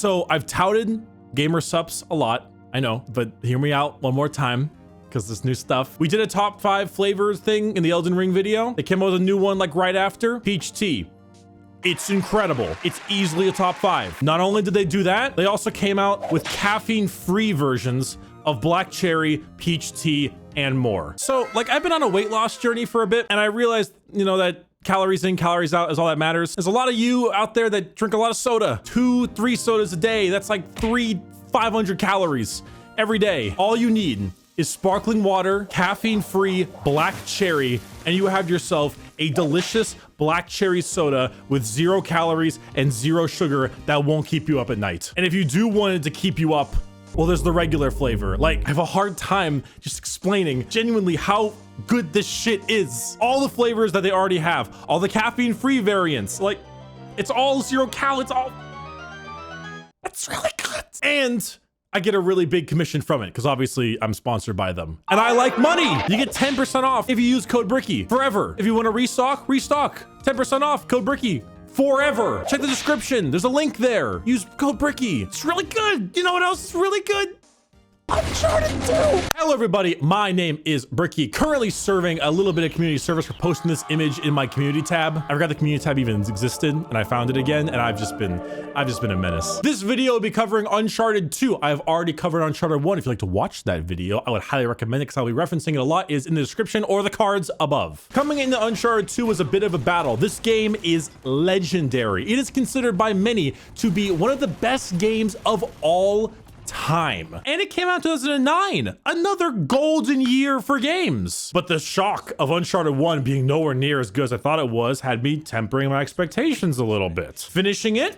So I've touted Gamer Sups a lot, I know, but hear me out one more time, because this new stuff. We did a top 5 flavors thing in the Elden Ring video. They came out with a new one like right after. Peach tea. It's incredible. It's easily a top 5. Not only did they do that, they also came out with caffeine-free versions of black cherry, peach tea, and more. So like I've been on a weight loss journey for a bit, and I realized, you know, that calories in, calories out is all that matters. There's a lot of you out there that drink a lot of soda, 2-3 sodas a day. That's like 500 calories every day. All you need is sparkling water, caffeine-free black cherry, and you have yourself a delicious black cherry soda with 0 calories and 0 sugar that won't keep you up at night. And if you do want it to keep you up, well, there's the regular flavor. Like, I have a hard time just explaining genuinely how good this shit is. All the flavors that they already have, all the caffeine-free variants, like, it's all 0 cal, it's all... It's really good. And I get a really big commission from it because obviously I'm sponsored by them. And I like money. You get 10% off if you use code Bricky forever. If you want to restock. 10% off, code Bricky forever. Check the description. There's a link there. Use code Bricky. It's really good. You know what else is really good? Uncharted 2. Hello everybody, my name is Bricky, currently serving a little bit of community service for posting this image in my community tab. I forgot the community tab even existed and I found it again, and I've just been a menace. This video will be covering Uncharted 2. I've already covered Uncharted 1. If you'd like to watch that video, I would highly recommend it because I'll be referencing it a lot. It is in the description or the cards above. Coming into Uncharted 2 was a bit of a battle. This game is legendary. It is considered by many to be one of the best games of all time. And it came out in 2009, another golden year for games. But the shock of Uncharted 1 being nowhere near as good as I thought it was had me tempering my expectations a little bit. Finishing it,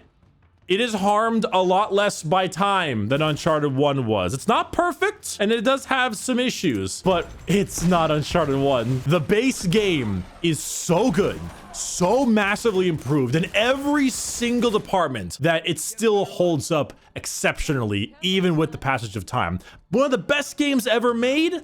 it is harmed a lot less by time than Uncharted 1 was. It's not perfect, and it does have some issues, but it's not Uncharted 1. The base game is so good, so massively improved in every single department that it still holds up exceptionally, even with the passage of time. One of the best games ever made?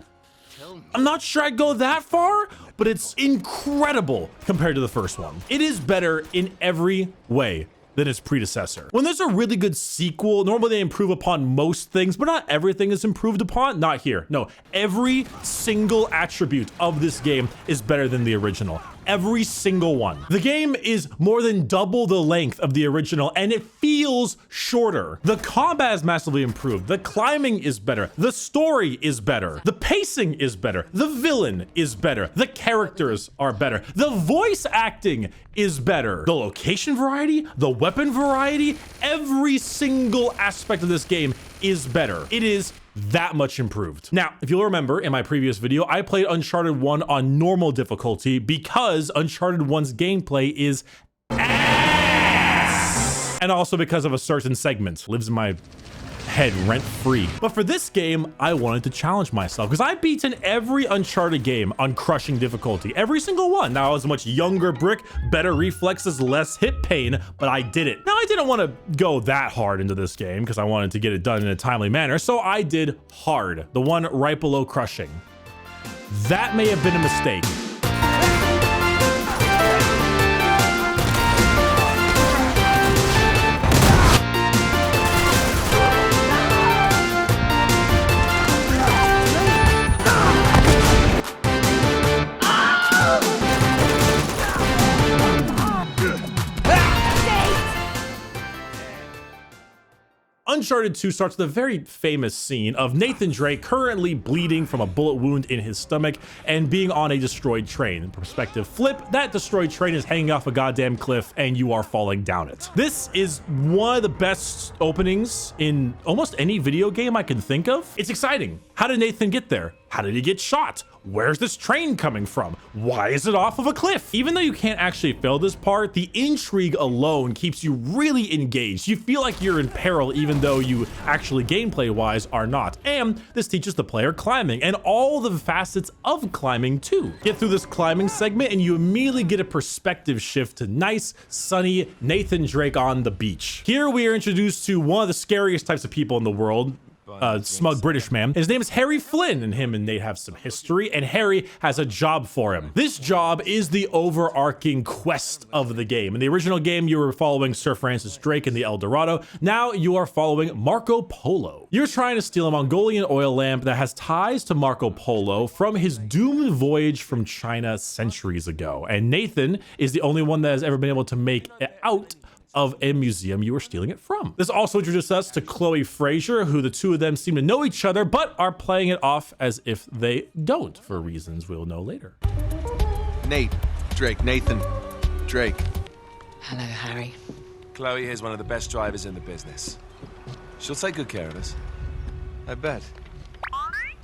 I'm not sure I'd go that far, but it's incredible compared to the first one. It is better in every way than its predecessor. When there's a really good sequel, normally they improve upon most things, but not everything is improved upon. Not here. No, every single attribute of this game is better than the original. Every single one. The game is more than double the length of the original, and it feels shorter. The combat is massively improved. The climbing is better. The story is better. The pacing is better. The villain is better. The characters are better. The voice acting is better. The location variety, the weapon variety, every single aspect of this game is better. It is that much improved. Now, if you'll remember in my previous video, I played Uncharted 1 on normal difficulty because Uncharted 1's gameplay is ass. And also because of a certain segment lives in my head rent-free. But for this game, I wanted to challenge myself because I've beaten every Uncharted game on crushing difficulty, every single one. Now, I was a much younger Brick, better reflexes, less hit pain, but I did it. Now, I didn't want to go that hard into this game because I wanted to get it done in a timely manner, so I did hard, the one right below crushing. That may have been a mistake. Uncharted 2 starts with a very famous scene of Nathan Drake currently bleeding from a bullet wound in his stomach and being on a destroyed train. Perspective flip, that destroyed train is hanging off a goddamn cliff and you are falling down it. This is one of the best openings in almost any video game I can think of. It's exciting. How did Nathan get there? How did he get shot? Where's this train coming from? Why is it off of a cliff? Even though you can't actually fail this part, the intrigue alone keeps you really engaged. You feel like you're in peril even though you actually gameplay-wise are not. And this teaches the player climbing and all the facets of climbing too. Get through this climbing segment and you immediately get a perspective shift to nice, sunny Nathan Drake on the beach. Here we are introduced to one of the scariest types of people in the world, smug British man. His name is Harry Flynn, and him and Nate have some history, and Harry has a job for him. This job is the overarching quest of the game. In the original game, you were following Sir Francis Drake in the El Dorado. Now you are following Marco Polo. You're trying to steal a Mongolian oil lamp that has ties to Marco Polo from his doomed voyage from China centuries ago. And Nathan is the only one that has ever been able to make it out of a museum you were stealing it from. This also introduced us to Chloe Fraser, who the two of them seem to know each other, but are playing it off as if they don't, for reasons we'll know later. Nate, Drake, Nathan, Drake. Hello, Harry. Chloe here's one of the best drivers in the business. She'll take good care of us. I bet.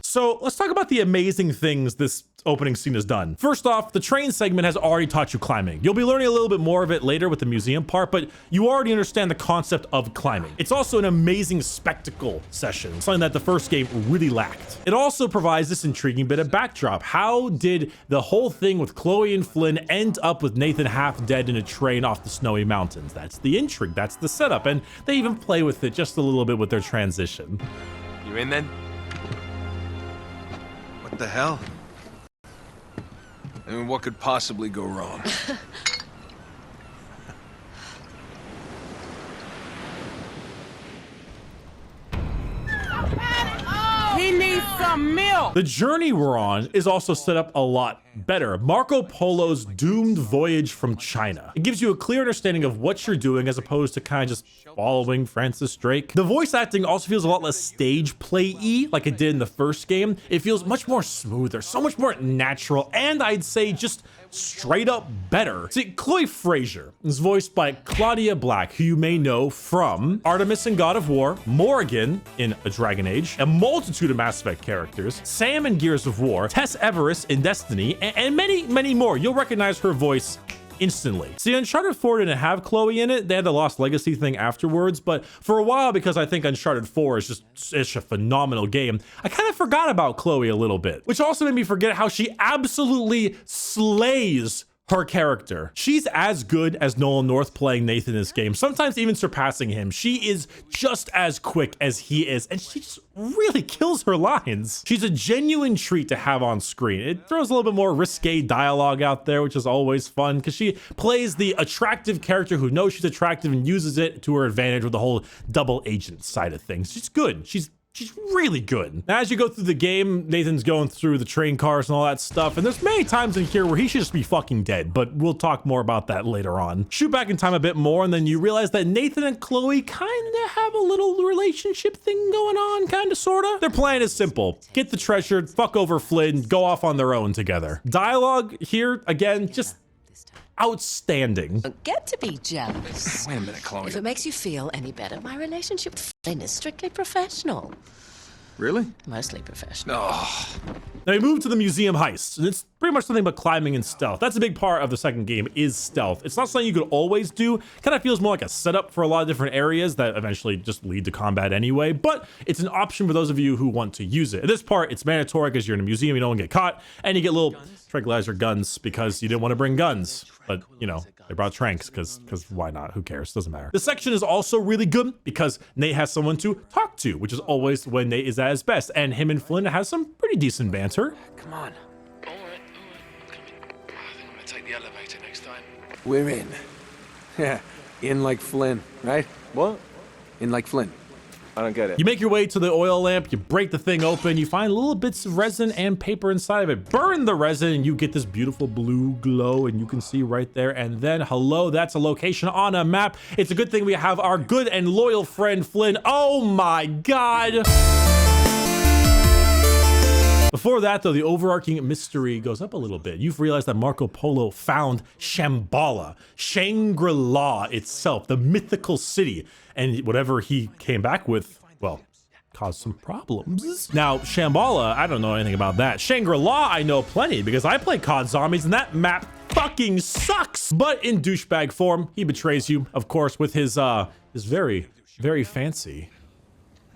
So let's talk about the amazing things this opening scene has done. First off, the train segment has already taught you climbing. You'll be learning a little bit more of it later with the museum part, but you already understand the concept of climbing. It's also an amazing spectacle session, something that the first game really lacked. It also provides this intriguing bit of backdrop. How did the whole thing with Chloe and Flynn end up with Nathan half dead in a train off the snowy mountains? That's the intrigue, that's the setup, and they even play with it just a little bit with their transition. You in then? What the hell? I mean, what could possibly go wrong? He needs some milk. The journey we're on is also set up a lot better. Marco Polo's doomed voyage from China. It gives you a clear understanding of what you're doing as opposed to kind of just following Francis Drake. The voice acting also feels a lot less stage play-y like it did in the first game. It feels much more smoother, so much more natural, and I'd say just straight up better. See, Chloe Fraser is voiced by Claudia Black, who you may know from Artemis in God of War, Morrigan in A Dragon Age, a multitude of Mass Effect characters, Sam in Gears of War, Tess Everest in Destiny, and many, many more. You'll recognize her voice instantly. See, Uncharted 4 didn't have Chloe in it. They had the Lost Legacy thing afterwards, but for a while, because I think Uncharted 4 is just such a phenomenal game, I kind of forgot about Chloe a little bit, which also made me forget how she absolutely slays her character. She's as good as Nolan North playing Nathan in this game, sometimes even surpassing him. She is just as quick as he is, and she just really kills her lines. She's a genuine treat to have on screen. It throws a little bit more risque dialogue out there, which is always fun, because she plays the attractive character who knows she's attractive and uses it to her advantage with the whole double agent side of things. She's good. She's really good. Now, as you go through the game, Nathan's going through the train cars and all that stuff, and there's many times in here where he should just be fucking dead, but we'll talk more about that later on. Shoot back in time a bit more, and then you realize that Nathan and Chloe kind of have a little relationship thing going on, kind of, sort of. Their plan is simple. Get the treasure, fuck over Flynn, go off on their own together. Dialogue here, again, just outstanding. Get to be jealous. Wait a minute, Chloe. If it makes you feel any better, my relationship with Flynn is strictly professional. Really? Mostly professional. Oh. Now we move to the museum heist, and it's pretty much something but climbing and stealth. That's a big part of the second game, is stealth. It's not something you could always do. Kind of feels more like a setup for a lot of different areas that eventually just lead to combat anyway, but it's an option for those of you who want to use it. At this part, it's mandatory because you're in a museum, you don't want to get caught, and you get little tranquilizer guns because you didn't want to bring guns. But, you know, they brought tranks because why not? Who cares? Doesn't matter. This section is also really good because Nate has someone to talk to, which is always when Nate is at his best. And him and Flynn has some pretty decent banter. Come on. All right. I think I'm gonna take the elevator next time. We're in. Yeah, in like Flynn, right? What? In like Flynn. I don't get it. You make your way to the oil lamp, you break the thing open, you find little bits of resin and paper inside of it. Burn the resin and you get this beautiful blue glow, and you can see right there. And then, hello, that's a location on a map. It's a good thing we have our good and loyal friend Flynn. Oh my God. Before that, though, the overarching mystery goes up a little bit. You've realized that Marco Polo found Shambhala, Shangri-La itself, the mythical city. And whatever he came back with, well, caused some problems. Now, Shambhala, I don't know anything about that. Shangri-La, I know plenty because I play COD Zombies and that map fucking sucks. But in douchebag form, he betrays you, of course, with his very, very fancy.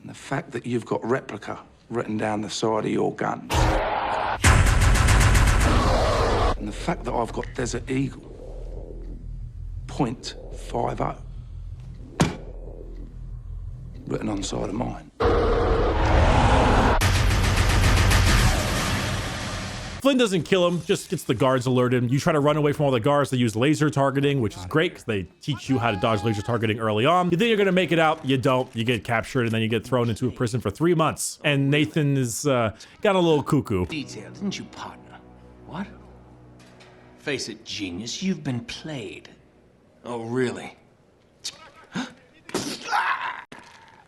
And the fact that you've got replica written down the side of your gun. And the fact that I've got Desert Eagle .50 written on the side of mine. Flynn doesn't kill him, just gets the guards alerted. You try to run away from all the guards. They use laser targeting, which is great because they teach you how to dodge laser targeting early on. You think you're gonna make it out, you don't. You get captured and then you get thrown into a prison for 3 months. And Nathan is got a little cuckoo. Detail, didn't you, partner? What? Face it, genius, you've been played. Oh, really?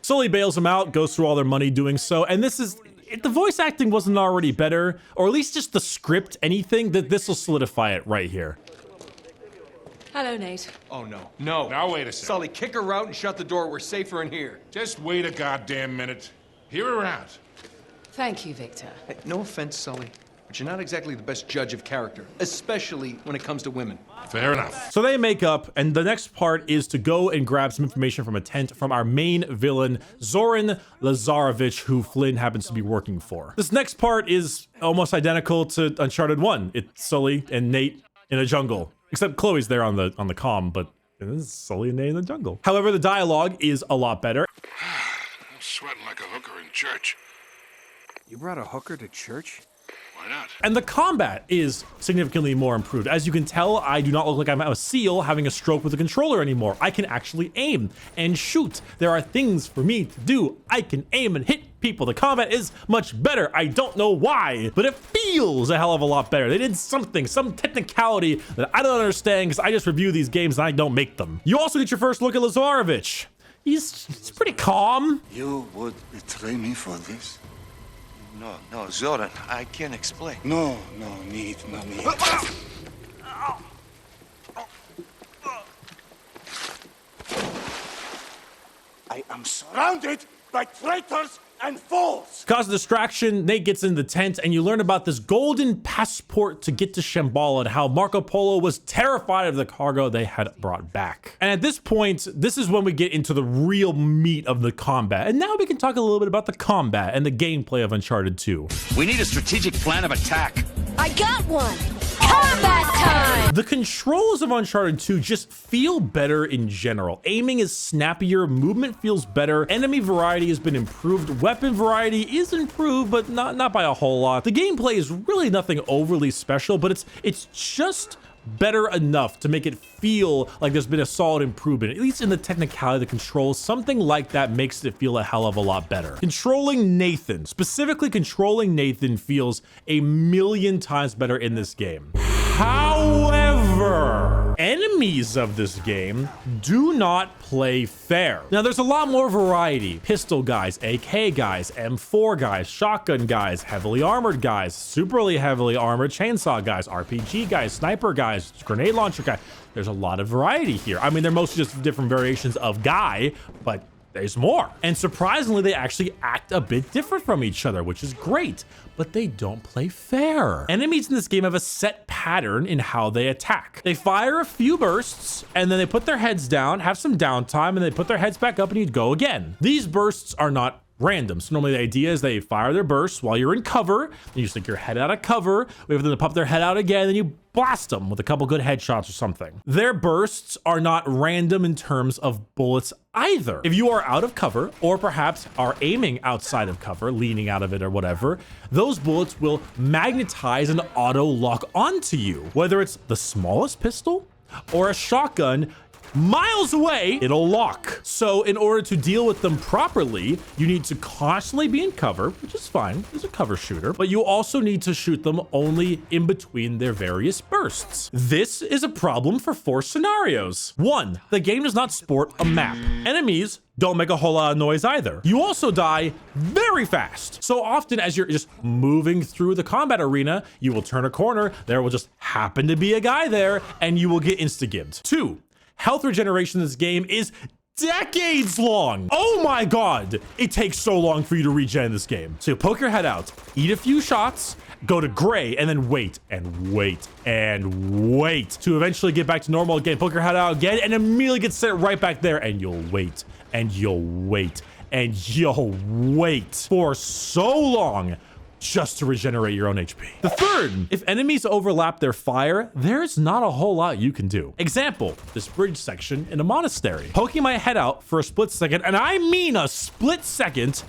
Sully bails him out, goes through all their money doing so, and this is, if the voice acting wasn't already better, or at least just the script, anything, that this will solidify it right here. Hello, Nate. Oh, no. No. Now, wait a second. Sully, kick her out and shut the door. We're safer in here. Just wait a goddamn minute. Hear her out. Thank you, Victor. Hey, no offense, Sully, but you're not exactly the best judge of character, especially when it comes to women. Fair enough. So they make up, and the next part is to go and grab some information from a tent from our main villain, Zoran Lazarevic, who Flynn happens to be working for. This next part is almost identical to Uncharted 1. It's Sully and Nate in a jungle, except Chloe's there on the comm, but it is Sully and Nate in the jungle. However, the dialogue is a lot better. I'm sweating like a hooker in church. You brought a hooker to church? Why not? And the combat is significantly more improved. As you can tell, I do not look like I'm a seal having a stroke with a controller anymore. I can actually aim and shoot. There are things for me to do. I can aim and hit people. The combat is much better. I don't know why, but it feels a hell of a lot better. They did something, some technicality that I don't understand because I just review these games and I don't make them. You also get your first look at Lazarevic. He's pretty calm. You would betray me for this? No, Zoran, I can explain. No need. I am surrounded by traitors and fools. Cause a distraction, Nate gets in the tent and you learn about this golden passport to get to Shambhala and how Marco Polo was terrified of the cargo they had brought back. And at this point, this is when we get into the real meat of the combat. And now we can talk a little bit about the combat and the gameplay of Uncharted 2. We need a strategic plan of attack. I got one! Combat time! The controls of Uncharted 2 just feel better in general. Aiming is snappier, movement feels better, enemy variety has been improved, weapon variety is improved, but not by a whole lot. The gameplay is really nothing overly special, but it's just better enough to make it feel like there's been a solid improvement, at least in the technicality of the controls. Something like that makes it feel a hell of a lot better. Controlling Nathan, specifically controlling Nathan, feels a million times better in this game. However, enemies of this game do not play fair. Now, there's a lot more variety. Pistol guys, AK guys, M4 guys, shotgun guys, heavily armored guys, superly heavily armored chainsaw guys, RPG guys, sniper guys, grenade launcher guys. There's a lot of variety here. I mean, they're mostly just different variations of guy, but there's more. And surprisingly, they actually act a bit different from each other, which is great, but they don't play fair. Enemies in this game have a set pattern in how they attack. They fire a few bursts, and then they put their heads down, have some downtime, and they put their heads back up and you go again. These bursts are not random. So normally the idea is they fire their bursts while you're in cover, then you stick your head out of cover, wait for them to pop their head out again, and you blast them with a couple good headshots or something. Their bursts are not random in terms of bullets either. If you are out of cover, or perhaps are aiming outside of cover, leaning out of it or whatever, those bullets will magnetize and auto lock onto you. Whether it's the smallest pistol or a shotgun, miles away, it'll lock. So in order to deal with them properly, you need to constantly be in cover, which is fine, there's a cover shooter, but you also need to shoot them only in between their various bursts. This is a problem for 4 scenarios. 1, the game does not sport a map. Enemies don't make a whole lot of noise either. You also die very fast. So often as you're just moving through the combat arena, you will turn a corner, there will just happen to be a guy there, and you will get insta-gibbed. 2, health regeneration in this game is decades long. Oh my God. It takes so long for you to regen this game. So you poke your head out, eat a few shots, go to gray, and then wait and wait and wait to eventually get back to normal again. Poke your head out again and immediately get set right back there, and you'll wait and you'll wait and you'll wait for so long just to regenerate your own HP. The third, if enemies overlap their fire, there's not a whole lot you can do. Example, this bridge section in a monastery. Poking my head out for a split second, and I mean a split second,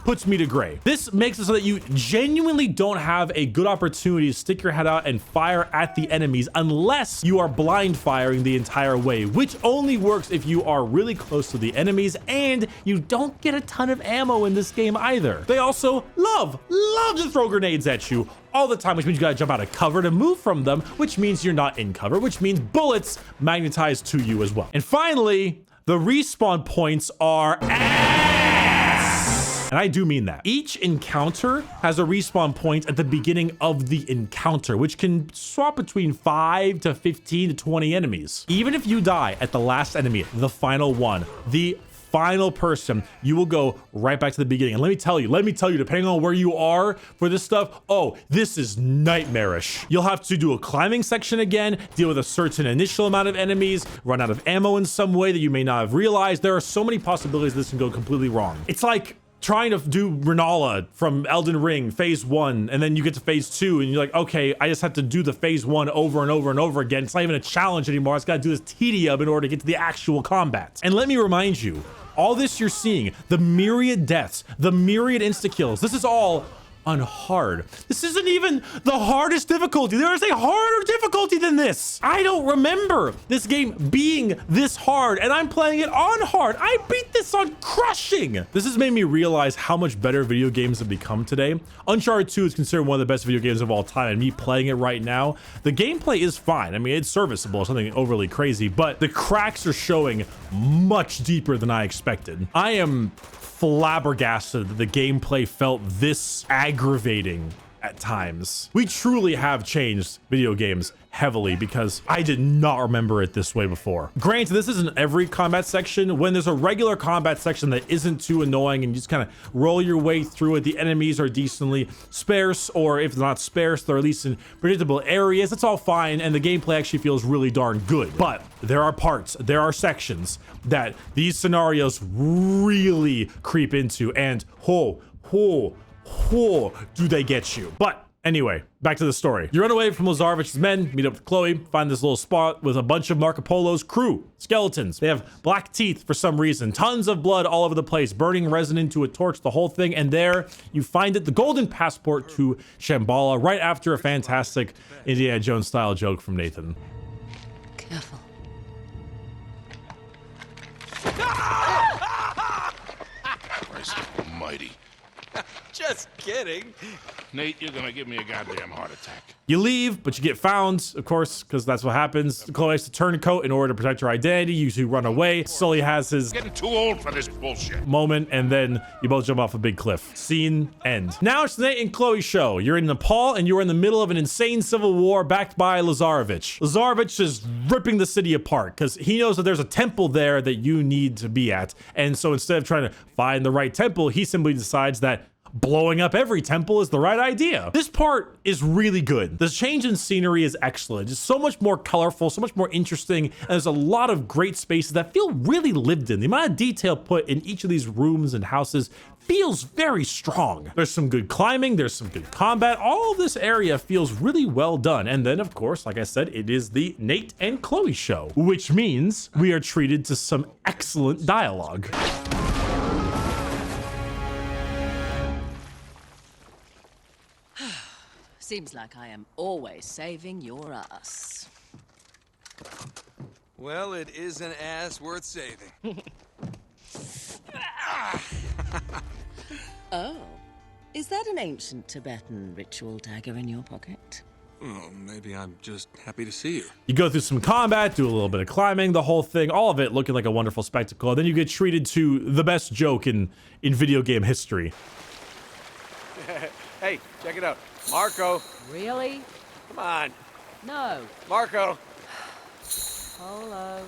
puts me to grave. This makes it so that you genuinely don't have a good opportunity to stick your head out and fire at the enemies unless you are blind firing the entire way, which only works if you are really close to the enemies and you don't get a ton of ammo in this game either. They also love to throw grenades at you all the time, which means you gotta jump out of cover to move from them, which means you're not in cover, which means bullets magnetize to you as well. And finally, the respawn points are ass. And I do mean that. Each encounter has a respawn point at the beginning of the encounter, which can swap between 5 to 15 to 20 enemies. Even if you die at the last enemy, the final one, the final person, you will go right back to the beginning. And let me tell you, depending on where you are for this stuff, oh, this is nightmarish. You'll have to do a climbing section again, deal with a certain initial amount of enemies, run out of ammo in some way that you may not have realized. There are so many possibilities this can go completely wrong. It's like trying to do Renala from Elden Ring phase 1, and then you get to phase 2 and you're like, okay, I just have to do the phase 1 over and over and over again. It's not even a challenge anymore. I just gotta do this tedium in order to get to the actual combat. And let me remind you, all this you're seeing, the myriad deaths, the myriad insta-kills, this is all on hard. This isn't even the hardest difficulty. There is a harder difficulty than this. I don't remember this game being this hard, and I'm playing it on hard. I beat this on crushing. This has made me realize how much better video games have become today. Uncharted 2 is considered one of the best video games of all time, and me playing it right now, the gameplay is fine. I mean, it's serviceable, something overly crazy, but the cracks are showing much deeper than I expected. I am flabbergasted that the gameplay felt this aggravating at times. We truly have changed video games heavily because I did not remember it this way before. Granted, this isn't every combat section. When there's a regular combat section that isn't too annoying and you just kind of roll your way through it, the enemies are decently sparse, or if not sparse, they're at least in predictable areas. It's all fine, and the gameplay actually feels really darn good. But there are parts, there are sections that these scenarios really creep into, and do they get you. But anyway, back to the story. You run away from Lazarevich's men, meet up with Chloe, find this little spot with a bunch of Marco Polo's crew, skeletons. They have black teeth for some reason, tons of blood all over the place, burning resin into a torch, the whole thing. And there you find it, the golden passport to Shambhala, right after a fantastic Indiana Jones style joke from Nathan. Careful. Christ almighty. Just kidding. Nate, you're gonna give me a goddamn heart attack. You leave, but you get found, of course, because that's what happens. Chloe has to turncoat in order to protect her identity. You two run away. Sully has his Getting too old for this bullshit. moment, and then you both jump off a big cliff. Scene end. Now it's the Nate and Chloe show. You're in Nepal, and you're in the middle of an insane civil war backed by Lazarevich. Lazarevich is ripping the city apart because he knows that there's a temple there that you need to be at. And so instead of trying to find the right temple, he simply decides that blowing up every temple is the right idea. This part is really good. The change in scenery is excellent. It's so much more colorful, so much more interesting, and there's a lot of great spaces that feel really lived in. The amount of detail put in each of these rooms and houses feels very strong. There's some good climbing, there's some good combat. All of this area feels really well done. And then, of course, like I said, it is the Nate and Chloe show, which means we are treated to some excellent dialogue. Seems like I am always saving your ass. Well, it is an ass worth saving. Oh, is that an ancient Tibetan ritual dagger in your pocket? Oh, maybe I'm just happy to see you. You go through some combat, do a little bit of climbing, the whole thing, all of it looking like a wonderful spectacle. And then you get treated to the best joke in video game history. Hey, check it out. Marco, Really? come on. No. Marco, Polo.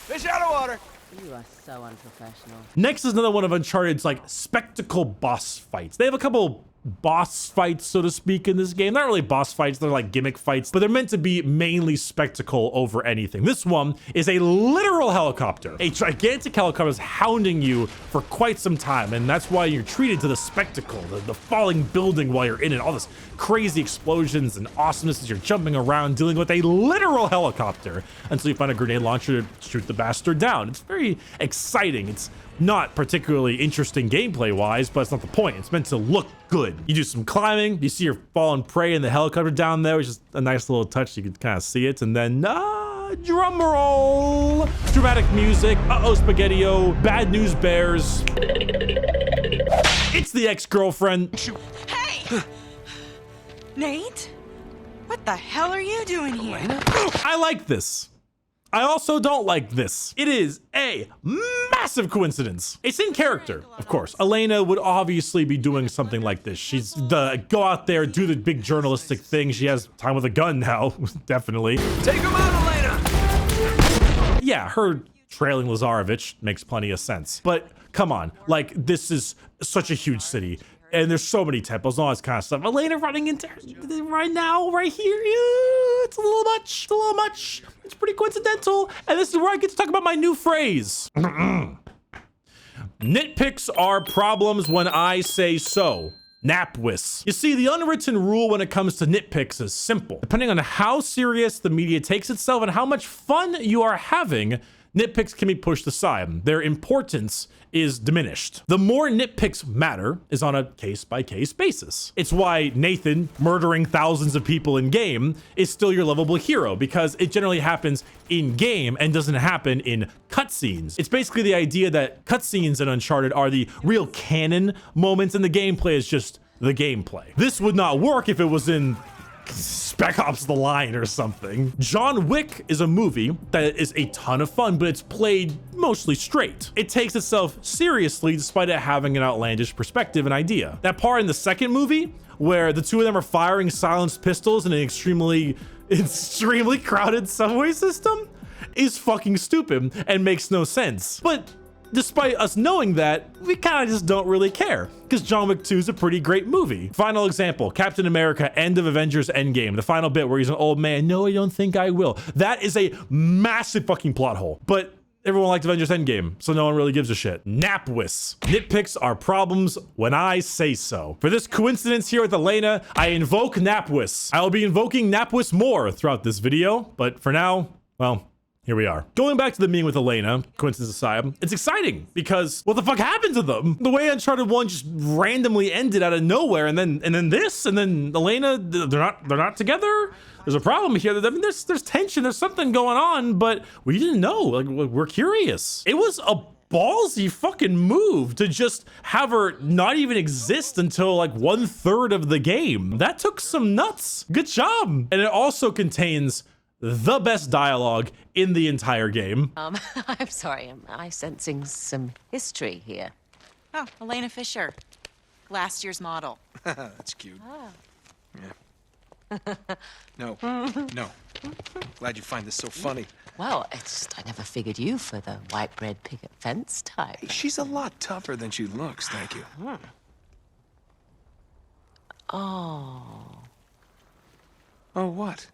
fish out of water. You are so unprofessional. Next is another one of Uncharted's like spectacle boss fights. They have a couple boss fights, so to speak, in this game. Not really boss fights, they're like gimmick fights, but they're meant to be mainly spectacle over anything. This one is a literal helicopter. A gigantic helicopter is hounding you for quite some time, and that's why you're treated to the spectacle, the falling building while you're in it, all this crazy explosions and awesomeness as you're jumping around, dealing with a literal helicopter until you find a grenade launcher to shoot the bastard down. It's very exciting. It's not particularly interesting gameplay-wise, but it's not the point. It's meant to look good. You do some climbing, you see your fallen prey in the helicopter down there, which is a nice little touch. You can kind of see it, and then drum roll, dramatic music, spaghetti-o, bad news bears. It's the ex-girlfriend. Hey! Nate? What the hell are you doing here? I like this. I also don't like this. It is a massive coincidence. It's in character, of course. Elena would obviously be doing something like this. She's the go out there, do the big journalistic thing. She has time with a gun now, definitely. Take him out, Elena! Yeah, her trailing Lazarevich makes plenty of sense. But come on, like, this is such a huge city. And there's so many temples, all this kind of stuff. Elena running into right now, right here. It's a little much. It's a little much. It's pretty coincidental. And this is where I get to talk about my new phrase. Nitpicks are problems when I say so. Napwis. You see, the unwritten rule when it comes to nitpicks is simple. Depending on how serious the media takes itself and how much fun you are having, nitpicks can be pushed aside. Their importance is diminished. The more nitpicks matter is on a case-by-case basis. It's why Nathan murdering thousands of people in game is still your lovable hero, because it generally happens in game and doesn't happen in cutscenes. It's basically the idea that cutscenes in Uncharted are the real canon moments and the gameplay is just the gameplay. This would not work if it was in Spec Ops The Line or something. John Wick is a movie that is a ton of fun, but it's played mostly straight. It takes itself seriously despite it having an outlandish perspective and idea. That part in the second movie where the two of them are firing silenced pistols in an extremely crowded subway system is fucking stupid and makes no sense. But despite us knowing that, we kind of just don't really care, because John Wick 2 is a pretty great movie. Final example, Captain America, end of Avengers Endgame, the final bit where he's an old man. No, I don't think I will. That is a massive fucking plot hole, but everyone liked Avengers Endgame, so no one really gives a shit. Napwis. Nitpicks are problems when I say so. For this coincidence here with Elena, I invoke Napwis. I will be invoking Napwis more throughout this video, but for now, well, here we are. Going back to the meeting with Elena, coincidence aside, it's exciting because what the fuck happened to them? The way Uncharted 1 just randomly ended out of nowhere, and then Elena, they're not together. There's a problem here. I mean, there's tension, there's something going on, but we didn't know. Like, we're curious. It was a ballsy fucking move to just have her not even exist until like 1/3 of the game. That took some nuts. Good job. And it also contains the best dialogue in the entire game. I'm sorry, am I sensing some history here? Oh, Elena Fisher. Last year's model. That's cute. Yeah. No. Glad you find this so funny. Well, it's just I never figured you for the white bread picket fence type. She's a lot tougher than she looks, thank you. Oh. Oh, what?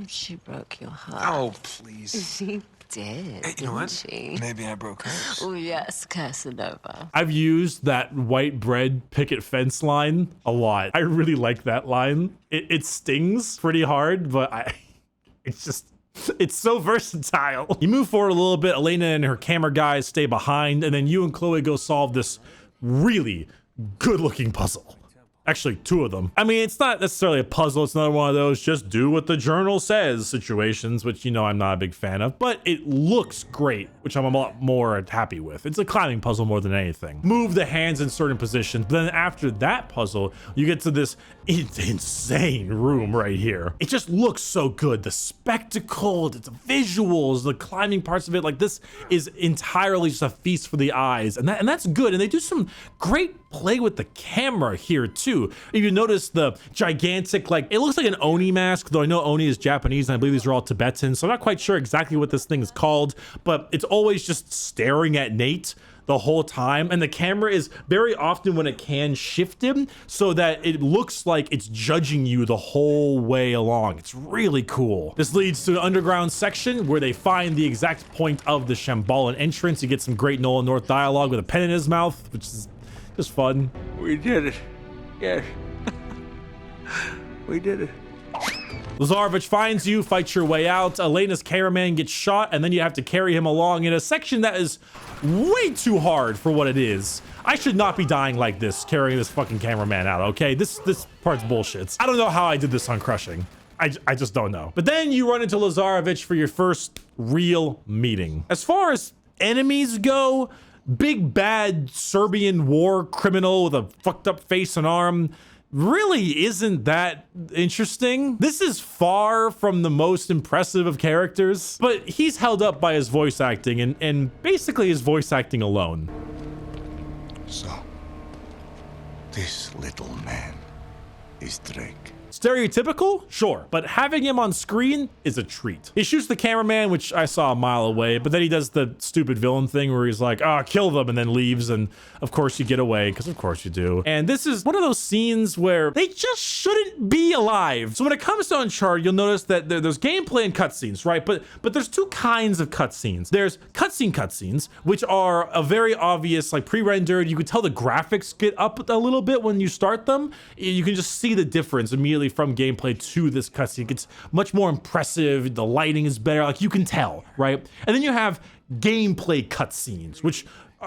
She broke your heart. Oh, please. She did. Hey, you know what? She? Maybe I broke hers. Oh, yes, Casanova. I've used that white bread picket fence line a lot. I really like that line. It stings pretty hard, but it's so versatile. You move forward a little bit, Elena and her camera guys stay behind, and then you and Chloe go solve this really good-looking puzzle. Actually, two of them. I mean, it's not necessarily a puzzle. It's another one of those just do what the journal says situations, which, you know, I'm not a big fan of, but it looks great, which I'm a lot more happy with. It's a climbing puzzle more than anything. Move the hands in certain positions. Then after that puzzle, you get to this insane room right here. It just looks so good. The spectacle, the visuals, the climbing parts of it, like this is entirely just a feast for the eyes. And that's good. And they do some great play with the camera here too. If you notice the gigantic, like, it looks like an Oni mask, though I know Oni is Japanese and I believe these are all Tibetan, so I'm not quite sure exactly what this thing is called, but it's always just staring at Nate the whole time, and the camera is very often, when it can, shifted so that it looks like it's judging you the whole way along. It's really cool. This leads to an underground section where they find the exact point of the Shambhalan entrance. You get some great Nolan North dialogue with a pen in his mouth, which is just fun. We did it. Yes. We did it. Lazarevich finds you, fights your way out. Elena's cameraman gets shot, and then you have to carry him along in a section that is way too hard for what it is. I should not be dying like this, carrying this fucking cameraman out, okay? This part's bullshit. I don't know how I did this on Crushing. I just don't know. But then you run into Lazarevich for your first real meeting. As far as enemies go, big bad Serbian war criminal with a fucked up face and arm really isn't that interesting. This is far from the most impressive of characters, but he's held up by his voice acting and basically his voice acting alone. So, this little man is Drake. Stereotypical? Sure. But having him on screen is a treat. He shoots the cameraman, which I saw a mile away, but then he does the stupid villain thing where he's like, kill them, and then leaves. And of course you get away, because of course you do. And this is one of those scenes where they just shouldn't be alive. So when it comes to Uncharted, you'll notice that there's gameplay and cutscenes, right? But there's two kinds of cutscenes. There's cutscenes, which are a very obvious, like pre-rendered. You can tell the graphics get up a little bit when you start them. You can just see the difference immediately from gameplay to this cutscene. It gets much more impressive. The lighting is better. Like you can tell, right? And then you have gameplay cutscenes, which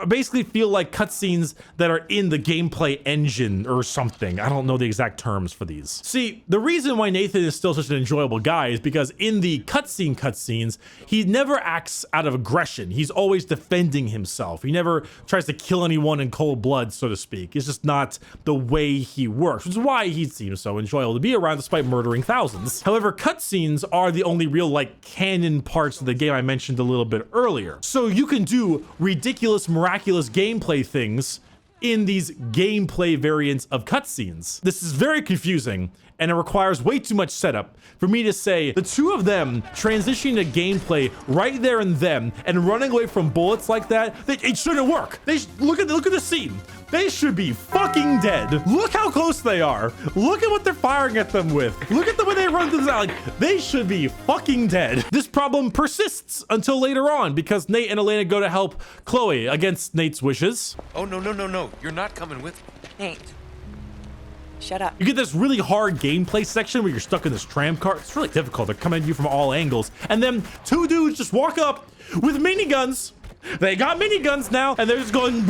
basically feel like cutscenes that are in the gameplay engine or something. I don't know the exact terms for these. See, the reason why Nathan is still such an enjoyable guy is because in the cutscenes, he never acts out of aggression. He's always defending himself. He never tries to kill anyone in cold blood, so to speak. It's just not the way he works, which is why he seems so enjoyable to be around despite murdering thousands. However, cutscenes are the only real like canon parts of the game I mentioned a little bit earlier. So you can do ridiculous, miraculous gameplay things in these gameplay variants of cutscenes. This is very confusing, and it requires way too much setup for me to say the two of them transitioning to gameplay right there and then and running away from bullets like that, it shouldn't work. Look at the scene. They should be fucking dead. Look how close they are. Look at what they're firing at them with. Look at the way they run through the alley. They should be fucking dead. This problem persists until later on because Nate and Elena go to help Chloe against Nate's wishes. Oh, no. You're not coming with me. Nate, shut up. You get this really hard gameplay section where you're stuck in this tram car. It's really difficult. They're coming at you from all angles. And then two dudes just walk up with miniguns. They got miniguns now, and they're just going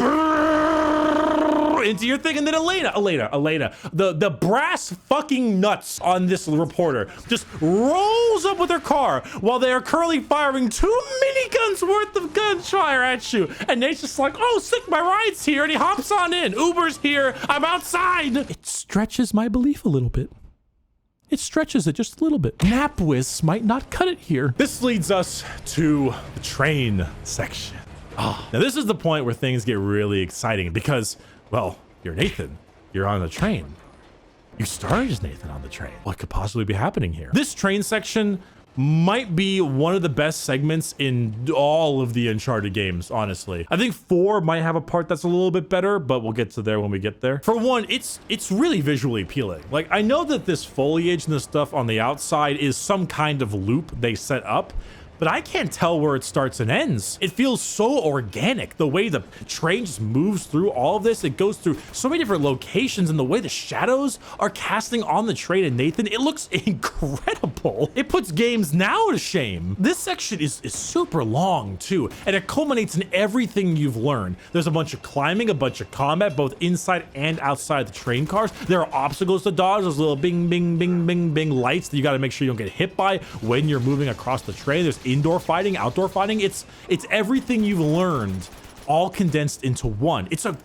into your thing. And then Elena, the brass fucking nuts on this reporter just rolls up with her car while they are currently firing 2 miniguns worth of gunfire at you. And Nate's just like, oh, sick, my ride's here. And he hops on in. Uber's here. I'm outside. It stretches my belief a little bit. It stretches it just a little bit. Napwis might not cut it here. This leads us to the train section. Now this is the point where things get really exciting because, well, you're Nathan. You're on the train. You started as Nathan on the train. What could possibly be happening here? This train section might be one of the best segments in all of the Uncharted games, honestly. I think 4 might have a part that's a little bit better, but we'll get to there when we get there. For one, it's really visually appealing. Like, I know that this foliage and this stuff on the outside is some kind of loop they set up, but I can't tell where it starts and ends. It feels so organic. The way the train just moves through all of this, it goes through so many different locations, and the way the shadows are casting on the train and Nathan, it looks incredible. It puts games now to shame. This section is super long too, and it culminates in everything you've learned. There's a bunch of climbing, a bunch of combat, both inside and outside the train cars. There are obstacles to dodge, those little bing, bing, bing, bing, bing lights that you gotta make sure you don't get hit by when you're moving across the train. There's indoor fighting, outdoor fighting. It's everything you've learned all condensed into one. It's a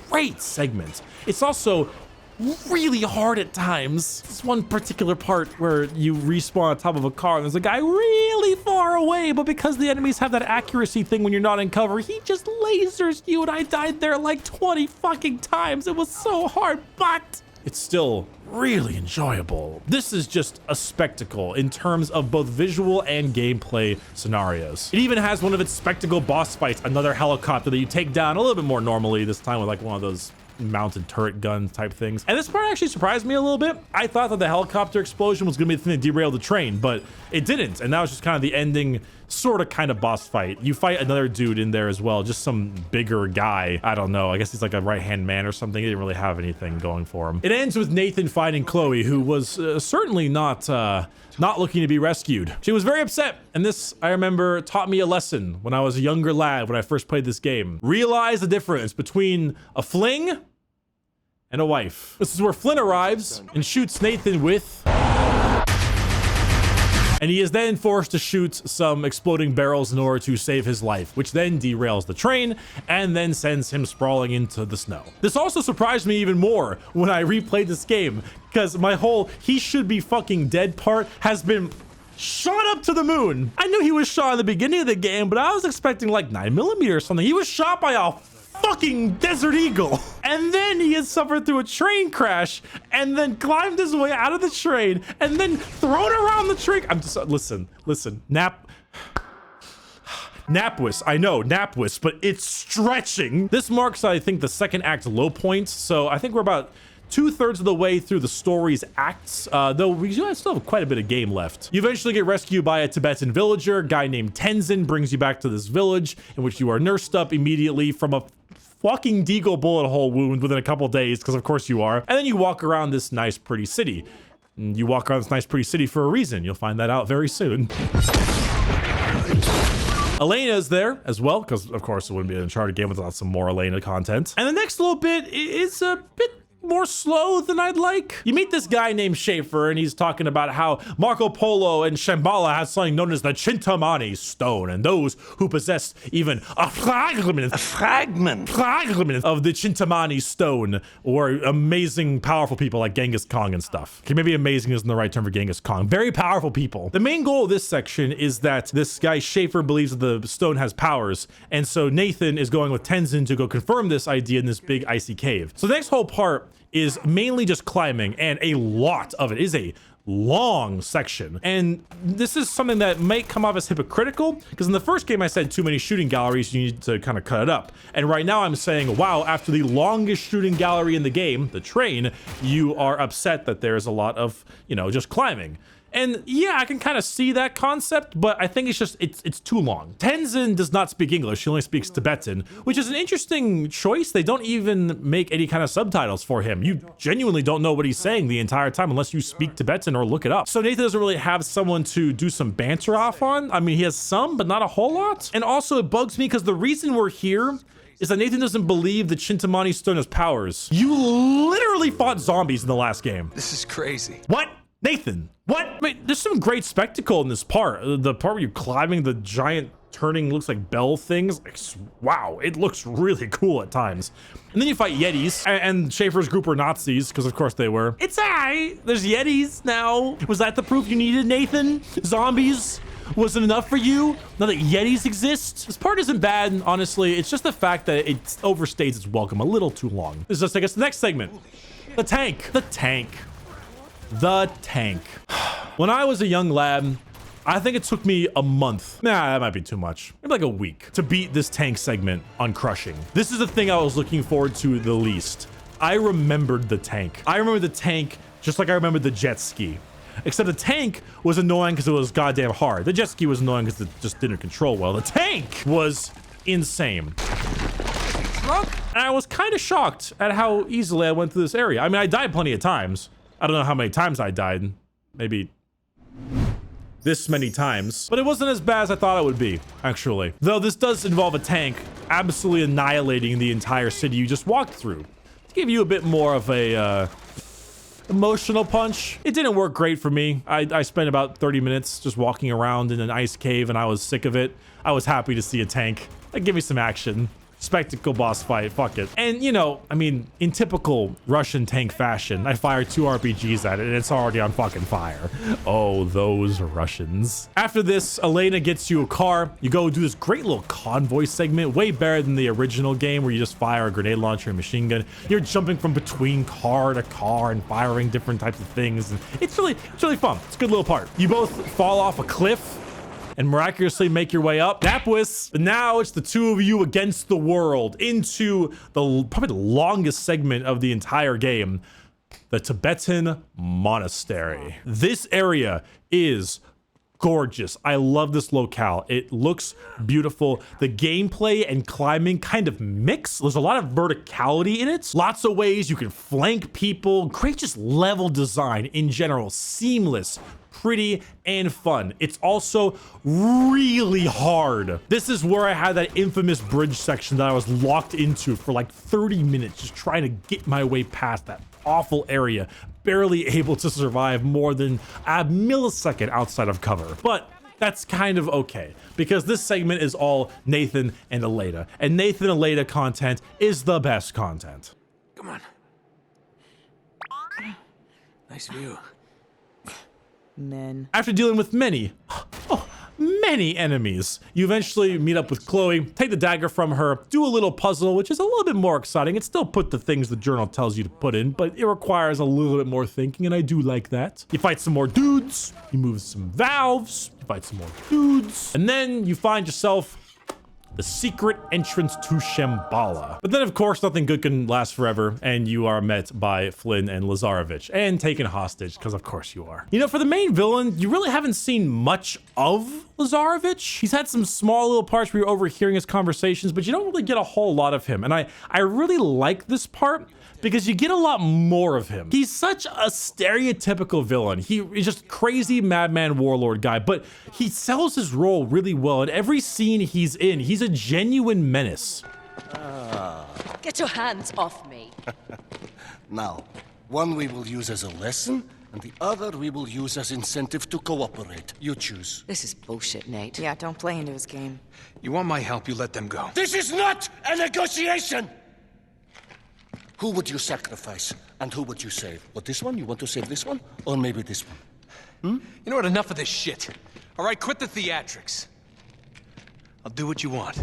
great segment. It's also really hard at times. This one particular part where you respawn on top of a car and there's a guy really far away, but because the enemies have that accuracy thing when you're not in cover, he just lasers you, and I died there like 20 fucking times. It was so hard, but it's still really enjoyable. This is just a spectacle in terms of both visual and gameplay scenarios. It even has one of its spectacle boss fights, another helicopter that you take down a little bit more normally, this time with like one of those mounted turret gun type things. And this part actually surprised me a little bit. I thought that the helicopter explosion was gonna be the thing that derailed the train, but it didn't. And that was just kind of the ending sort of kind of boss fight. You fight another dude in there as well, just some bigger guy. I don't know. I guess he's like a right-hand man or something. He didn't really have anything going for him. It ends with Nathan finding Chloe, who was certainly not looking to be rescued. She was very upset. And this, I remember, taught me a lesson when I was a younger lad when I first played this game. Realize the difference between a fling and a wife. This is where Flynn arrives and shoots Nathan with... And he is then forced to shoot some exploding barrels in order to save his life, which then derails the train and then sends him sprawling into the snow. This also surprised me even more when I replayed this game, because my whole he should be fucking dead part has been shot up to the moon. I knew he was shot in the beginning of the game, but I was expecting like 9mm or something. He was shot by a fucking Desert Eagle. And then he had suffered through a train crash and then climbed his way out of the train and then thrown around the train. I'm just, listen, Napwis, I know, Napwis, but it's stretching. This marks, I think, the second act low point. So I think we're about 2/3 of the way through the story's acts, though we still have quite a bit of game left. You eventually get rescued by a Tibetan villager. A guy named Tenzin brings you back to this village in which you are nursed up immediately from a fucking deagle bullet hole wound within a couple days, because of course you are. And then you walk around this nice, pretty city. And you walk around this nice, pretty city for a reason. You'll find that out very soon. Elena is there as well, because of course it wouldn't be an Uncharted game without some more Elena content. And the next little bit is a bit more slow than I'd like. You meet this guy named Schaefer, and he's talking about how Marco Polo and Shambhala has something known as the Chintamani stone, and those who possess even a fragment of the Chintamani stone were amazing, powerful people like Genghis Khan and stuff. Okay, maybe amazing isn't the right term for Genghis Khan. Very powerful people. The main goal of this section is that this guy Schaefer believes that the stone has powers, and so Nathan is going with Tenzin to go confirm this idea in this big icy cave. So the next whole part is mainly just climbing, and a lot of it is a long section. And this is something that might come off as hypocritical, because in the first game I said too many shooting galleries, you need to kind of cut it up. And right now I'm saying, wow, after the longest shooting gallery in the game, the train, you are upset that there's a lot of, you know, just climbing. And yeah, I can kind of see that concept, but I think it's just, it's too long. Tenzin does not speak English. He only speaks Tibetan, which is an interesting choice. They don't even make any kind of subtitles for him. You genuinely don't know what he's saying the entire time unless you speak Tibetan or look it up. So Nathan doesn't really have someone to do some banter off on. I mean, he has some, but not a whole lot. And also it bugs me because the reason we're here is that Nathan doesn't believe the Chintamani stone has powers. You literally fought zombies in the last game. This is crazy. What? Nathan, what? Wait, there's some great spectacle in this part. The part where you're climbing the giant turning, looks like bell things. Like, wow, it looks really cool at times. And then you fight Yetis, and Schaefer's group were Nazis, because of course they were. It's alright, there's Yetis now. Was that the proof you needed, Nathan? Zombies wasn't enough for you? Now that Yetis exist? This part isn't bad, honestly. It's just the fact that it overstays its welcome a little too long. This does take us to the next segment. The tank. The tank. The tank. When I was a young lad, I think it took me a month, nah, that might be too much, maybe like a week, to beat this tank segment on crushing. This is the thing I was looking forward to the least. I remembered the tank. I remember the tank just like I remembered the jet ski. Except the tank was annoying because it was goddamn hard. The jet ski was annoying because it just didn't control well. The tank was insane. And I was kind of shocked at how easily I went through this area. I mean, I died plenty of times. I don't know how many times I died. Maybe this many times. But it wasn't as bad as I thought it would be, actually. Though this does involve a tank absolutely annihilating the entire city you just walked through. To give you a bit more of a emotional punch. It didn't work great for me. I spent about 30 minutes just walking around in an ice cave and I was sick of it. I was happy to see a tank. Like, give me some action. Spectacle boss fight, fuck it. And you know, I mean, in typical Russian tank fashion, I fire 2 RPGs at it and it's already on fucking fire. Oh, those Russians. After this, Elena gets you a car. You go do this great little convoy segment, way better than the original game where you just fire a grenade launcher and machine gun. You're jumping from between car to car and firing different types of things. And it's really fun. It's a good little part. You both fall off a cliff and miraculously make your way up. Napwis. But now it's the two of you against the world into probably the longest segment of the entire game, the Tibetan monastery. This area is gorgeous. I love this locale. It looks beautiful. The gameplay and climbing kind of mix. There's a lot of verticality in it. Lots of ways you can flank people. Great just level design in general. Seamless, pretty, and fun. It's also really hard. This is where I had that infamous bridge section that I was locked into for like 30 minutes just trying to get my way past that awful area, barely able to survive more than a millisecond outside of cover. But that's kind of okay, because this segment is all Nathan and Elena, and Nathan and Elena content is the best content. Come on. Nice view. Men. After dealing with many enemies, you eventually meet up with Chloe, take the dagger from her, do a little puzzle, which is a little bit more exciting. It still put the things the journal tells you to put in, but it requires a little bit more thinking, and I do like that. You fight some more dudes, you move some valves, you fight some more dudes, and then you find yourself the secret entrance to Shambhala. But then, of course, nothing good can last forever, and you are met by Flynn and Lazarevich, and taken hostage, because of course you are. You know, for the main villain, you really haven't seen much of Lazarevich. He's had some small little parts where you're overhearing his conversations, but you don't really get a whole lot of him. And I really like this part, because you get a lot more of him. He's such a stereotypical villain. He's just crazy madman warlord guy, but he sells his role really well. In every scene he's in, he's a genuine menace. Get your hands off me. Now, one we will use as a lesson, and the other we will use as incentive to cooperate. You choose. This is bullshit, Nate. Yeah, don't play into his game. You want my help, you let them go. This is not a negotiation! Who would you sacrifice, and who would you save? What, this one? You want to save this one? Or maybe this one? You know what? Enough of this shit. All right, quit the theatrics. I'll do what you want.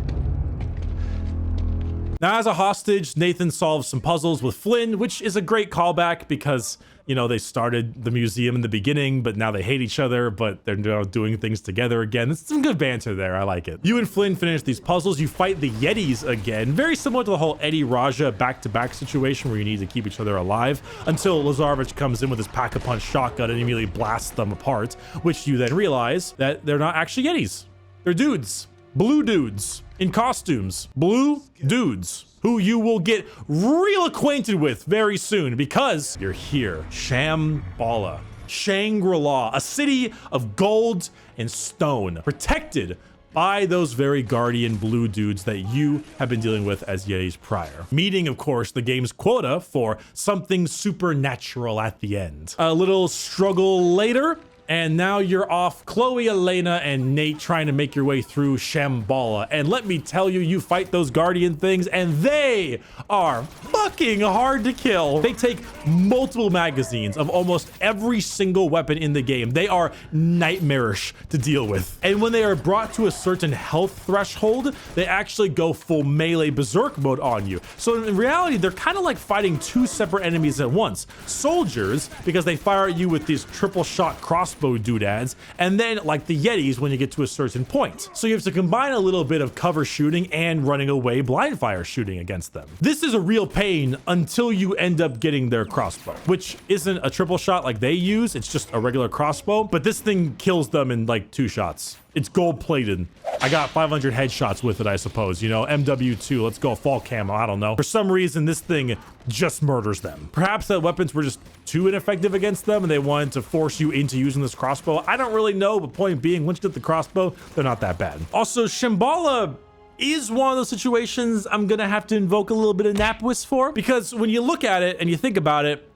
Now, as a hostage, Nathan solves some puzzles with Flynn, which is a great callback because, you know, they started the museum in the beginning, but now they hate each other, but they're now doing things together again. It's some good banter there. I like it. You and Flynn finish these puzzles. You fight the Yetis again. Very similar to the whole Eddie Raja back-to-back situation where you need to keep each other alive until Lazarevich comes in with his pack-a-punch shotgun and immediately blasts them apart, which you then realize that they're not actually Yetis. They're dudes. Blue dudes in costumes. Blue dudes who you will get real acquainted with very soon because you're here. Shambhala. Shangri-La, a city of gold and stone, protected by those very guardian blue dudes that you have been dealing with as Yetis prior. Meeting, of course, the game's quota for something supernatural at the end. A little struggle later, and now you're off, Chloe, Elena, and Nate trying to make your way through Shambhala. And let me tell you, you fight those guardian things, and they are fucking hard to kill. They take multiple magazines of almost every single weapon in the game. They are nightmarish to deal with. And when they are brought to a certain health threshold, they actually go full melee berserk mode on you. So in reality, they're kind of like fighting two separate enemies at once. Soldiers, because they fire at you with these triple shot crossbow doodads, and then like the Yetis when you get to a certain point. So you have to combine a little bit of cover shooting and running away blind fire shooting against them. This is a real pain until you end up getting their crossbow, which isn't a triple shot like they use. It's just a regular crossbow, but this thing kills them in like 2 shots. It's gold plated. I got 500 headshots with it, I suppose. You know, MW2, let's go fall camo, I don't know. For some reason, this thing just murders them. Perhaps the weapons were just too ineffective against them and they wanted to force you into using this crossbow. I don't really know, but point being, once you get the crossbow, they're not that bad. Also, Shambhala is one of those situations I'm gonna have to invoke a little bit of Napwis for, because when you look at it and you think about it,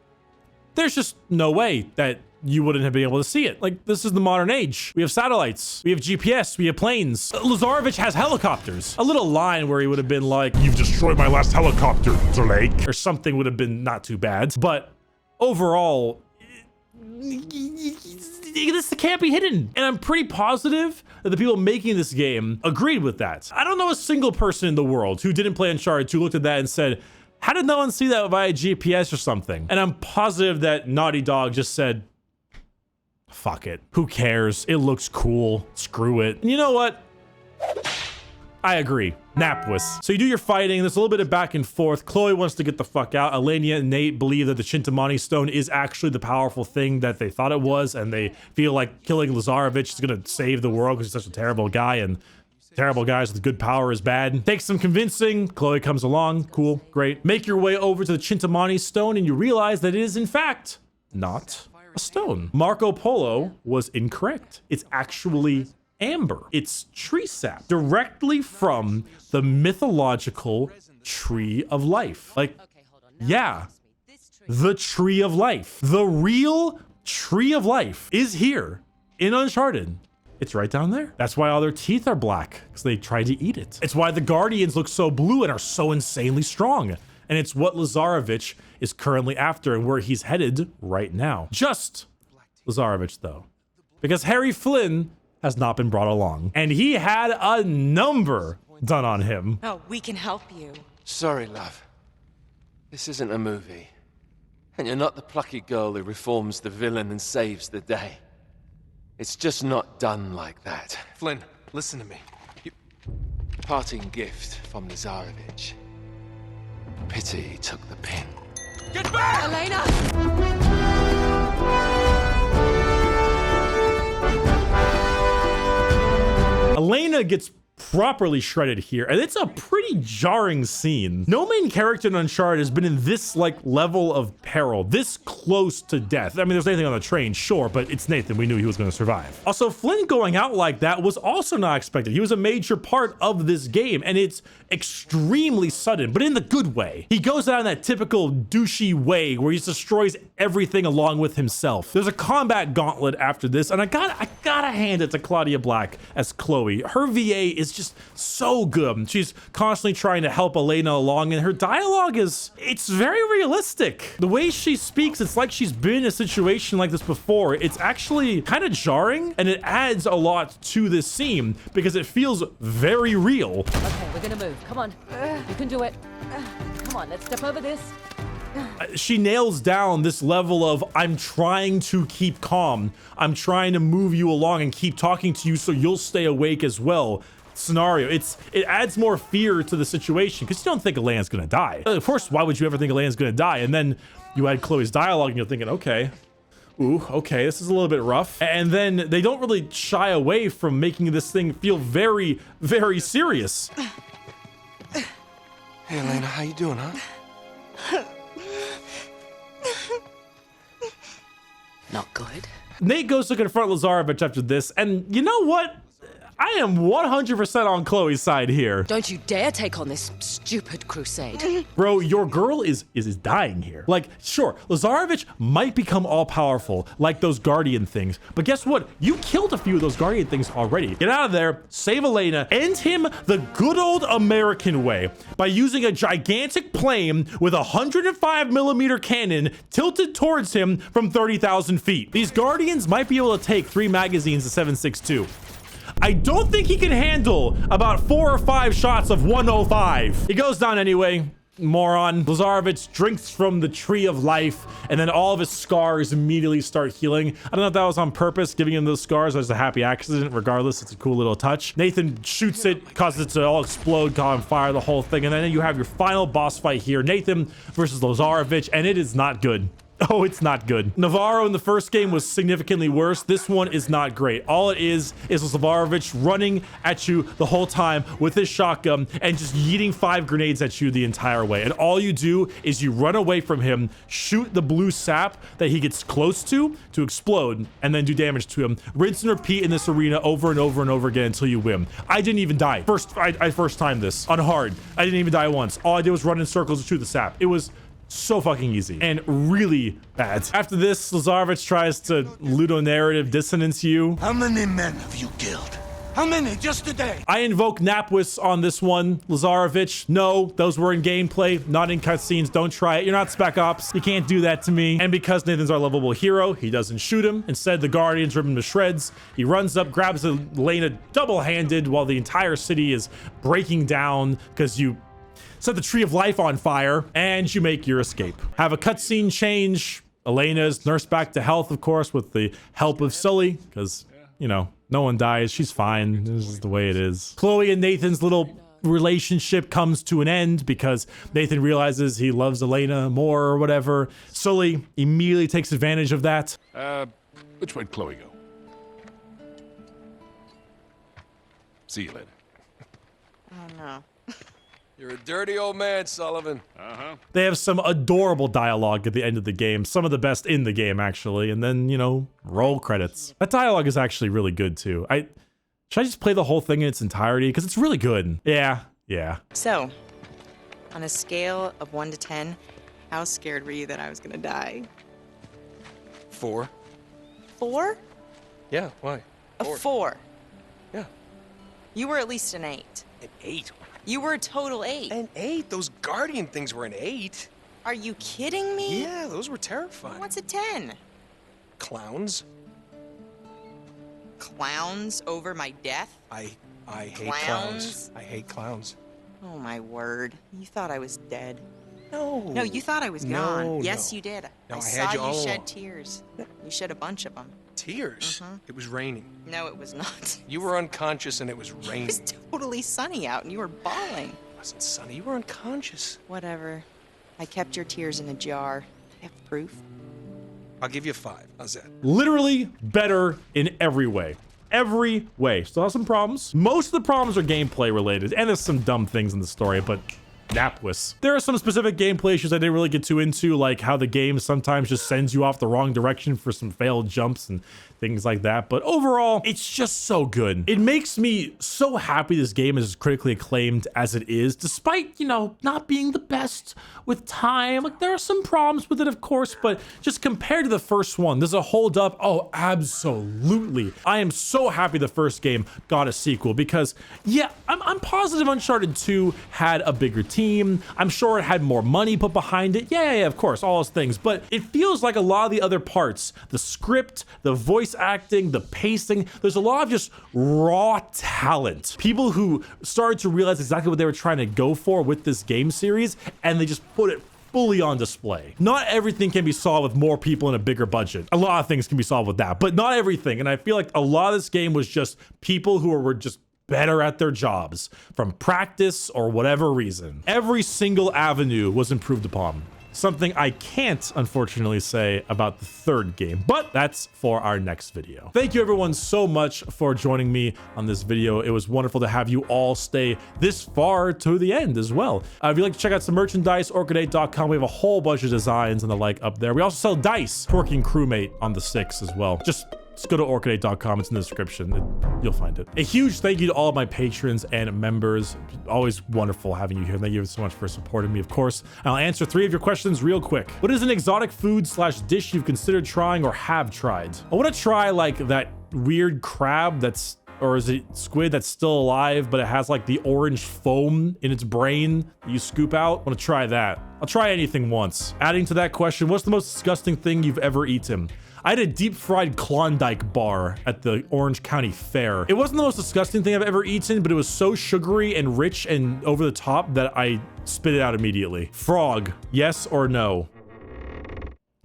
there's just no way that you wouldn't have been able to see it. Like, this is the modern age. We have satellites, we have GPS, we have planes. Lazarevich has helicopters. A little line where he would have been like, "You've destroyed my last helicopter, Drake," or something would have been not too bad. But overall, this can't be hidden. And I'm pretty positive that the people making this game agreed with that. I don't know a single person in the world who didn't play Uncharted 2 looked at that and said, "How did no one see that via GPS or something?" And I'm positive that Naughty Dog just said, Fuck it. Who cares? It looks cool. Screw it. And you know what? I agree. Napwis. So you do your fighting. There's a little bit of back and forth. Chloe wants to get the fuck out. Elena and Nate believe that the Chintamani stone is actually the powerful thing that they thought it was, and they feel like killing Lazarevich is going to save the world because he's such a terrible guy, and terrible guys with good power is bad. Takes some convincing. Chloe comes along. Cool. Great. Make your way over to the Chintamani stone, and you realize that it is, in fact, not a stone. Marco Polo was incorrect. It's actually amber. It's tree sap directly from the mythological tree of life. Like, yeah, the tree of life. The real tree of life is here in Uncharted. It's right down there. That's why all their teeth are black, because they tried to eat it. It's why the Guardians look so blue and are so insanely strong. And it's what Lazarevich is currently after and where he's headed right now. Just Lazarevich, though, because Harry Flynn has not been brought along, and he had a number done on him. Oh, we can help you. Sorry, love. This isn't a movie. And you're not the plucky girl who reforms the villain and saves the day. It's just not done like that. Flynn, listen to me. Parting gift from Lazarevich. Pity he took the pin. Get back! Elena! Elena gets properly shredded here, and it's a pretty jarring scene. No main character in Uncharted has been in this like level of peril, this close to death. I mean, there's anything on the train, sure, but it's Nathan. We knew he was going to survive. Also, Flynn going out like that was also not expected. He was a major part of this game, and it's extremely sudden, but in the good way. He goes out in that typical douchey way where he destroys everything along with himself. There's a combat gauntlet after this, and I gotta hand it to Claudia Black as Chloe. Her VA is just so good. She's constantly trying to help Elena along, and her dialogue it's very realistic. The way she speaks, it's like she's been in a situation like this before. It's actually kind of jarring, and it adds a lot to this scene because it feels very real. Okay, we're gonna move. Come on. You can do it. Come on, let's step over this. She nails down this level of, I'm trying to keep calm. I'm trying to move you along and keep talking to you so you'll stay awake as well. Scenario. It adds more fear to the situation because you don't think Elena's gonna die. Of course, why would you ever think Elena's gonna die? And then you add Chloe's dialogue and you're thinking, okay, ooh, okay, this is a little bit rough. And then they don't really shy away from making this thing feel very, very serious. Hey, Elena, how you doing, huh? Not good. Nate goes to confront Lazarevich after this, and you know what? I am 100% on Chloe's side here. Don't you dare take on this stupid crusade. Bro, your girl is dying here. Like, sure, Lazarevich might become all-powerful, like those Guardian things, but guess what? You killed a few of those Guardian things already. Get out of there, save Elena, end him the good old American way by using a gigantic plane with a 105mm cannon tilted towards him from 30,000 feet. These Guardians might be able to take 3 magazines of 7.62. I don't think he can handle about 4 or 5 shots of 105. He goes down anyway. Moron. Lazarevich drinks from the tree of life, and then all of his scars immediately start healing. I don't know if that was on purpose, giving him those scars as a happy accident. Regardless, it's a cool little touch. Nathan shoots it, causes it to all explode, caught on fire, the whole thing, and then you have your final boss fight here. Nathan versus Lazarevich, and it is not good. Oh, it's not good. Navarro in the first game was significantly worse. This one is not great. All it is Lazarevich running at you the whole time with his shotgun and just yeeting 5 grenades at you the entire way. And all you do is you run away from him, shoot the blue sap that he gets close to explode, and then do damage to him. Rinse and repeat in this arena over and over and over again until you win. I didn't even die. I first timed this on hard. I didn't even die once. All I did was run in circles and shoot the sap. It was so fucking easy and really bad. After this, Lazarevich tries to ludonarrative dissonance you. How many men have you killed? How many just today? I invoke Napwis on this one. Lazarevich, no, those were in gameplay, not in cutscenes. Don't try it. You're not Spec Ops. You can't do that to me. And because Nathan's our lovable hero, he doesn't shoot him. Instead, the Guardians rip him to shreds. He runs up, grabs Elena double-handed while the entire city is breaking down because you set the tree of life on fire, and you make your escape. Have a cutscene change. Elena is nursed back to health, of course, with the help of Sully, because, you know, no one dies. She's fine. This is the way it is. Chloe and Nathan's little relationship comes to an end because Nathan realizes he loves Elena more or whatever. Sully immediately takes advantage of that. Which way'd Chloe go? See you later. Oh, no. You're a dirty old man, Sullivan. They have some adorable dialogue at the end of the game. Some of the best in the game, actually. And then, you know, roll credits. That dialogue is actually really good, too. Should I just play the whole thing in its entirety? Because it's really good. Yeah. So, on a scale of 1 to 10, how scared were you that I was gonna die? 4. 4? Yeah, why? A 4. Yeah. You were at least an 8. An 8? You were a total 8. An 8? Those Guardian things were an 8. Are you kidding me? Yeah, those were terrifying. What's a 10? Clowns? Clowns over my death? I hate clowns. I hate clowns. Oh my word. You thought I was dead. No. No, you thought I was gone. No, Yes, no. you did. No, I I saw had you you all shed along. tears. You shed a bunch of them. Tears? It was raining. No, it was not. You were unconscious and it was It raining. was totally sunny out and you were bawling. It wasn't sunny. You were unconscious. Whatever. I kept your tears in a jar. I have proof. I'll give you 5. How's that? Literally better in every way. Every way. Still have some problems. Most of the problems are gameplay related, and there's some dumb things in the story, but Napwis. There are some specific gameplay issues I didn't really get too into, like how the game sometimes just sends you off the wrong direction for some failed jumps and things like that. But overall, it's just so good. It makes me so happy this game is as critically acclaimed as it is, despite, you know, not being the best with time. Like, there are some problems with it, of course, but just compared to the first one, does it hold up? Oh, absolutely. I am so happy the first game got a sequel because, yeah, I'm positive Uncharted 2 had a bigger team. I'm sure it had more money put behind it. Yeah, of course, all those things. But it feels like a lot of the other parts, the script, the voice acting, the pacing, there's a lot of just raw talent. People who started to realize exactly what they were trying to go for with this game series, and they just put it fully on display. Not everything can be solved with more people and a bigger budget. A lot of things can be solved with that, but not everything. And I feel like a lot of this game was just people who were just better at their jobs from practice or whatever reason. Every single avenue was improved upon. Something I can't, unfortunately, say about the third game, but that's for our next video. Thank you everyone so much for joining me on this video. It was wonderful to have you all stay this far to the end as well. If you'd like to check out some merchandise, orchid8.com, we have a whole bunch of designs and the like up there. We also sell dice, Porking Crewmate on the 6 as well. Just go to orchid8.com. It's in the description. You'll find it. A huge thank you to all of my patrons and members. Always wonderful having you here. Thank you so much for supporting me, of course. I'll answer 3 of your questions real quick. What is an exotic food / dish you've considered trying or have tried? I want to try like that weird crab that's, or is it squid that's still alive, but it has like the orange foam in its brain that you scoop out? I want to try that. I'll try anything once. Adding to that question, what's the most disgusting thing you've ever eaten? I had a deep fried Klondike bar at the Orange County Fair. It wasn't the most disgusting thing I've ever eaten, but it was so sugary and rich and over the top that I spit it out immediately. Frog, yes or no?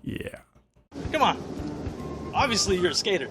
Yeah. Come on. Obviously, you're a skater.